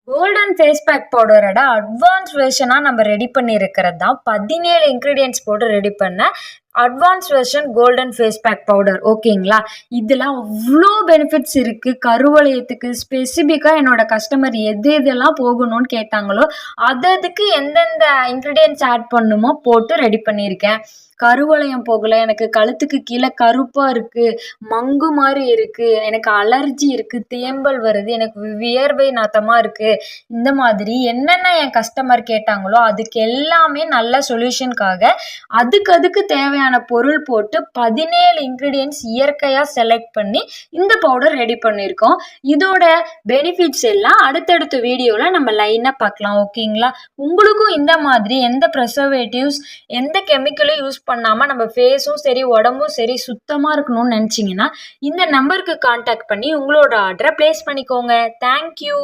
Golden face pack பவுடரோட advance வெர்ஷனாக நம்ம ரெடி பண்ணியிருக்கிறது தான் 17 இன்க்ரீடியன்ட்ஸ் போட்டு ரெடி பண்ண advance version golden face pack powder. ஓகேங்களா, இதில் அவ்வளோ பெனிஃபிட்ஸ் இருக்குது. கருவளையத்துக்கு ஸ்பெசிஃபிக்காக என்னோட கஸ்டமர் எது எதெல்லாம் போகணும்னு கேட்டாங்களோ அதுக்கு எந்தெந்த இன்க்ரீடியன்ட்ஸ் ஆட் பண்ணுமோ போட்டு ரெடி பண்ணியிருக்கேன். கருவளையம் போகலை, எனக்கு கழுத்துக்கு கீழே கருப்பாக இருக்குது, மங்கு மாதிரி இருக்குது, எனக்கு அலர்ஜி இருக்குது, தேம்பல் வருது, எனக்கு வியர்வை நாத்தமாக இருக்குது, இந்த மாதிரி என்னென்ன என் கஸ்டமர் கேட்டாங்களோ அதுக்கு எல்லாமே நல்ல சொல்யூஷனுக்காக அதுக்கு தேவையான பொருள் போட்டு 17 இன்க்ரீடியன்ட்ஸ் இயற்கையாக செலக்ட் பண்ணி இந்த பவுடர் ரெடி பண்ணியிருக்கோம். இதோட பெனிஃபிட்ஸ் எல்லாம் அடுத்தடுத்த வீடியோவில் நம்ம லைனாக பார்க்கலாம். ஓகேங்களா, உங்களுக்கும் இந்த மாதிரி எந்த ப்ரிசர்வேட்டிவ்ஸ் எந்த கெமிக்கலும் யூஸ் பண்ணாமல் நம்ம ஃபேஸும் சரி உடம்பும் சரி சுத்தமாக இருக்கணும்னு நினச்சிங்கன்னா இந்த நம்பருக்கு கான்டாக்ட் பண்ணி உங்களோட ஆர்டரை ப்ளேஸ் பண்ணிக்கோங்க. தேங்க்யூ.